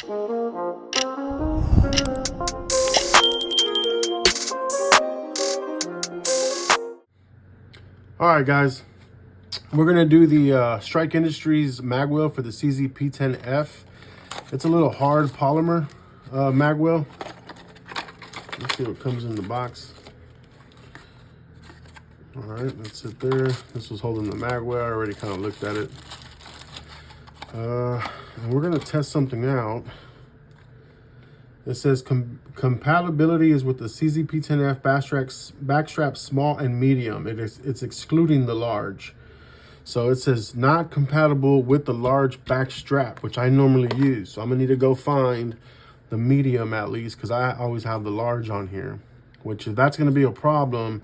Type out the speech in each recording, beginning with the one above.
All right, guys, we're gonna do the Strike Industries Magwell for the CZ P10F. It's a little hard polymer Magwell. Let's see what comes in the box. All right, that's it there. This was holding the Magwell. I already kind of looked at it. And we're gonna test something out. It says compatibility is with the CZ P10F backstrap small and medium. It's excluding the large. So it says not compatible with the large backstrap, which I normally use. So I'm gonna need to go find the medium at least, because I always have the large on here, which if that's gonna be a problem,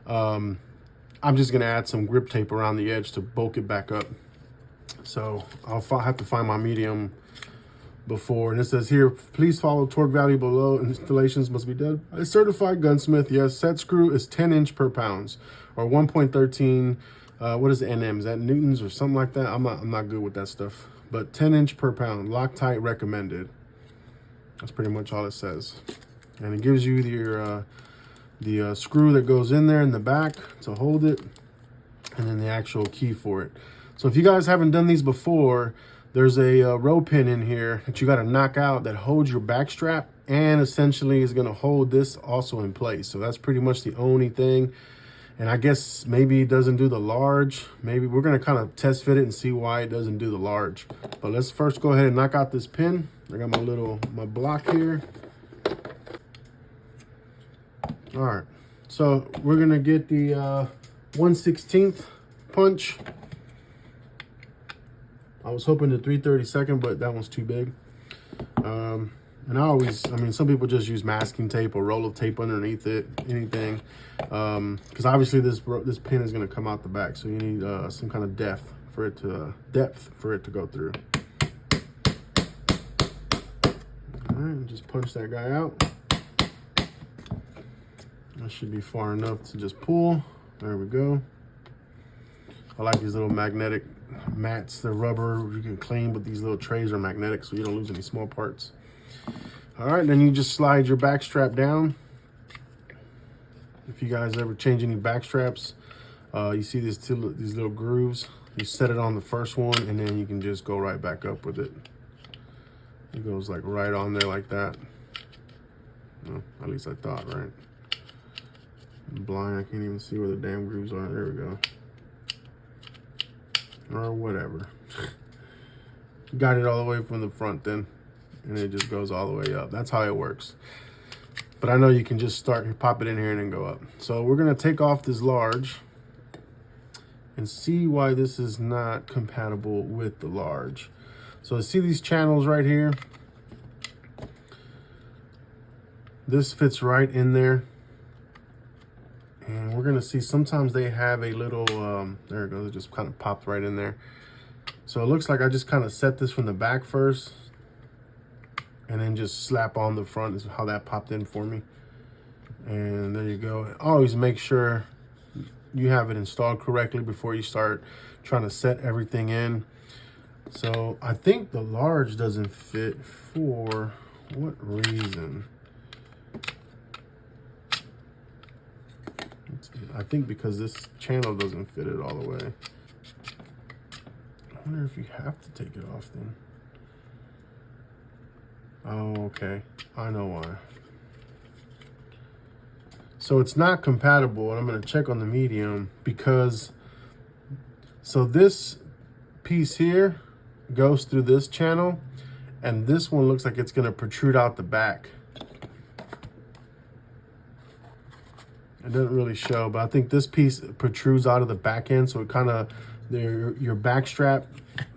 I'm just gonna add some grip tape around the edge to bulk it back up. So I'll have to find my medium before. And it says here, please follow torque value below. Installations must be done by a certified gunsmith. Yes, set screw is 10 inch per pounds or 1.13. What is the NM? Is that newtons or something like that? I'm not good with that stuff. But 10 inch per pound, Loctite recommended. That's pretty much all it says. And it gives you the screw that goes in there in the back to hold it, and then the actual key for it. So if you guys haven't done these before, there's a row pin in here that you got to knock out that holds your back strap and essentially is going to hold this also in place. So that's pretty much the only thing. And I guess maybe it doesn't do the large. Maybe we're going to kind of test fit it and see why it doesn't do the large. But let's first go ahead and knock out this pin. I got my block here. All right. So we're going to get the 1/16 punch. I was hoping the 3/32, but that one's too big. And I mean, some people just use masking tape or roll of tape underneath it, anything. Because obviously this pin is going to come out the back, so you need some kind of depth for it to go through. All right, just punch that guy out. That should be far enough to just pull. There we go. I like these little magnetic mats. They're rubber, you can clean, but these little trays are magnetic, so you don't lose any small parts. All right, then you just slide your back strap down. If you guys ever change any back straps, you see these little grooves. You set it on the first one, and then you can just go right back up with it. It goes like right on there like that. Well, at least I thought, right? I'm blind, I can't even see where the damn grooves are. There we go. Or whatever. Got it all the way from the front then, and it just goes all the way up. That's how it works. But I know you can just pop it in here and then go up. So we're gonna take off this large and see why this is not compatible with the large. So see these channels right here? This fits right in there. And we're gonna see sometimes they have a little, there it goes, it just kind of popped right in there. So it looks like I just kind of set this from the back first and then just slap on the front is how that popped in for me. And there you go. Always make sure you have it installed correctly before you start trying to set everything in. So I think the large doesn't fit for what reason? I think because this channel doesn't fit it all the way. I wonder if you have to take it off then. Oh, okay. I know why. So it's not compatible, and I'm going to check on the medium because, so this piece here goes through this channel, and this one looks like it's going to protrude out the back. It doesn't really show, but I think this piece protrudes out of the back end, so it kind of, your back strap,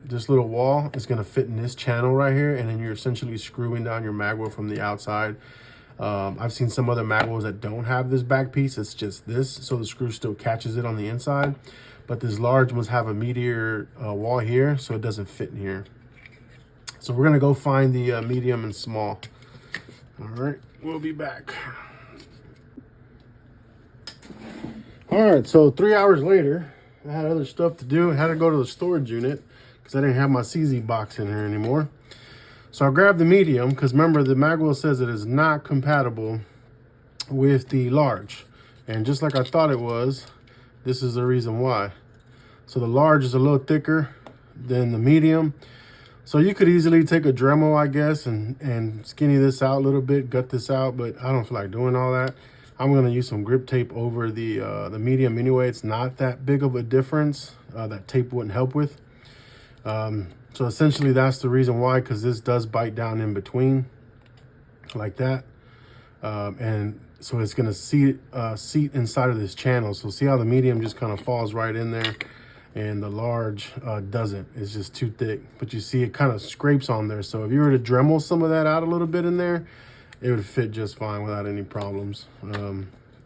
this little wall is going to fit in this channel right here, and then you're essentially screwing down your magwell from the outside. I've seen some other magwells that don't have this back piece. It's just this, so the screw still catches it on the inside, but this large must have a meteor wall here, so it doesn't fit in here. So we're going to go find the medium and small. All right, we'll be back. All right, so 3 hours later, I had other stuff to do. I had to go to the storage unit because I didn't have my CZ box in here anymore. So I grabbed the medium because remember the Magwell says it is not compatible with the large. And just like I thought it was, this is the reason why. So the large is a little thicker than the medium. So you could easily take a Dremel, I guess, and skinny this out a little bit, gut this out, but I don't feel like doing all that. I'm gonna use some grip tape over the medium anyway. It's not that big of a difference. That tape wouldn't help with. So essentially that's the reason why, because this does bite down in between like that. And so it's gonna seat inside of this channel. So see how the medium just kind of falls right in there and the large doesn't. It's just too thick. But you see it kind of scrapes on there. So if you were to Dremel some of that out a little bit in there, it would fit just fine without any problems.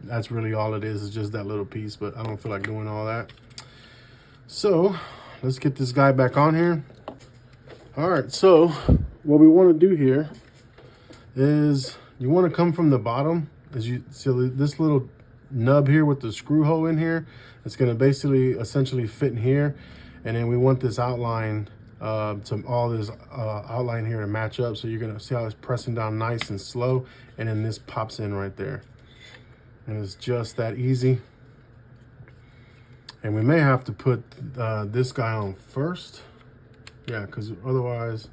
That's really all it is just that little piece, but I don't feel like doing all that. So let's get this guy back on here. All right, so what we want to do here is you want to come from the bottom. As you see this little nub here with the screw hole in here, it's going to basically essentially fit in here. And then we want this outline, all this outline here to match up. So you're going to see how it's pressing down nice and slow. And then this pops in right there. And it's just that easy. And we may have to put this guy on first. Yeah, because otherwise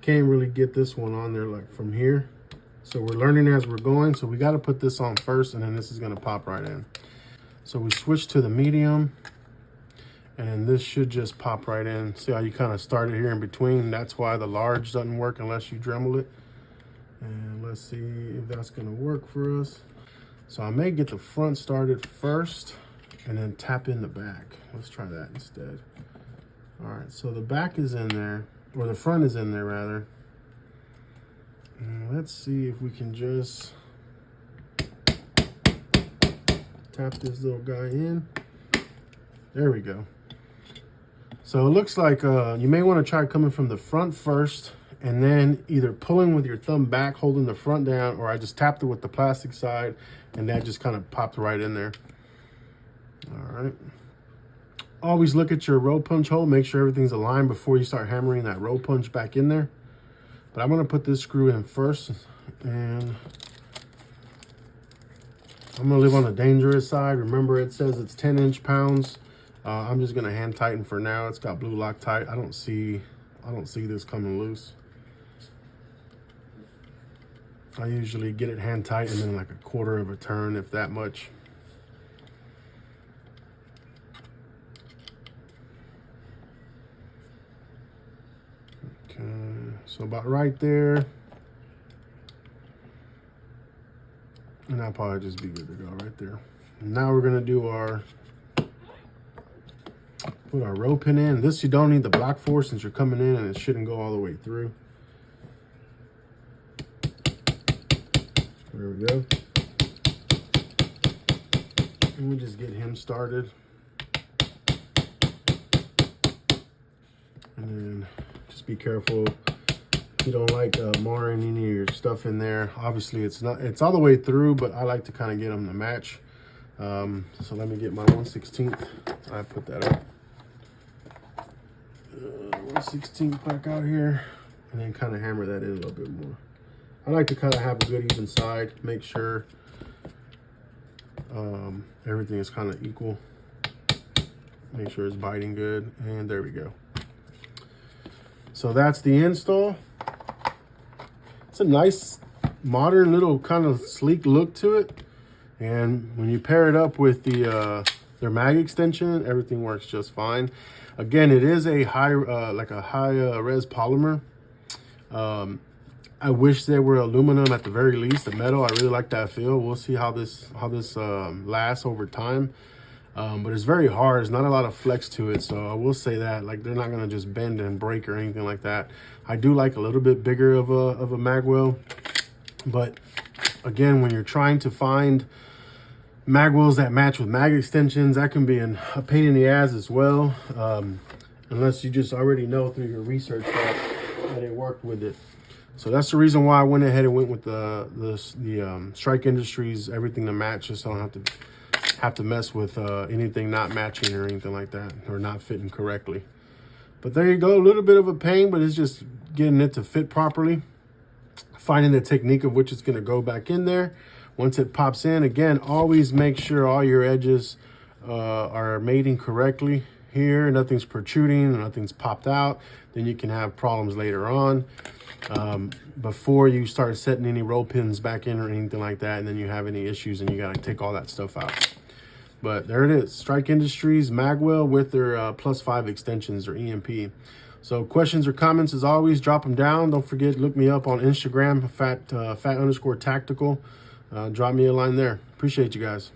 can't really get this one on there like from here. So we're learning as we're going. So we got to put this on first, and then this is going to pop right in. So we switch to the medium, and then this should just pop right in. See how you kind of started here in between? That's why the large doesn't work unless you Dremel it. And let's see if that's going to work for us. So I may get the front started first and then tap in the back. Let's try that instead. All right, so the back is in there, or the front is in there rather. And let's see if we can just tap this little guy in. There we go. So it looks like you may want to try coming from the front first and then either pulling with your thumb back, holding the front down, or I just tapped it with the plastic side and that just kind of popped right in there. All right. Always look at your roll punch hole, make sure everything's aligned before you start hammering that roll punch back in there. But I'm gonna put this screw in first, and I'm gonna live on the dangerous side. Remember, it says it's 10 inch-pounds. I'm just gonna hand tighten for now. It's got blue Loctite. I don't see this coming loose. I usually get it hand tight and then like a quarter of a turn, if that much. So about right there. And that'll probably just be good to go right there. Now we're gonna do put our row pin in. This you don't need the block for since you're coming in and it shouldn't go all the way through. There we go. And we'll just get him started. And then just be careful. You don't like marring any of your stuff in there. Obviously it's all the way through, but I like to kind of get them to match. So let me get my 1/16. I put that up. 1/16 back out here, and then kind of hammer that in a little bit more. I like to kind of have a good even side, make sure everything is kind of equal. Make sure it's biting good, and there we go. So that's the install. It's a nice, modern little kind of sleek look to it. And when you pair it up with their mag extension, everything works just fine. Again, it is a high res polymer. I wish they were aluminum at the very least, the metal. I really like that feel. We'll see how this lasts over time. But it's very hard. There's not a lot of flex to it. So I will say that, like, they're not gonna just bend and break or anything like that. I do like a little bit bigger of a Magwell. But again, when you're trying to find Magwells that match with mag extensions, that can be a pain in the ass as well. Unless you just already know through your research that it worked with it. So that's the reason why I went ahead and went with the Strike Industries everything to match, just so I don't have to mess with anything not matching or anything like that, or not fitting correctly. But there you go, a little bit of a pain, but it's just getting it to fit properly, finding the technique of which it's going to go back in there. Once it pops in, again, always make sure all your edges are mating correctly here. Nothing's protruding, nothing's popped out. Then you can have problems later on before you start setting any roll pins back in or anything like that. And then you have any issues and you got to take all that stuff out. But there it is, Strike Industries Magwell with their +5 extensions or EMP. So questions or comments, as always, drop them down. Don't forget, look me up on Instagram, fat_tactical. Drop me a line there. Appreciate you guys.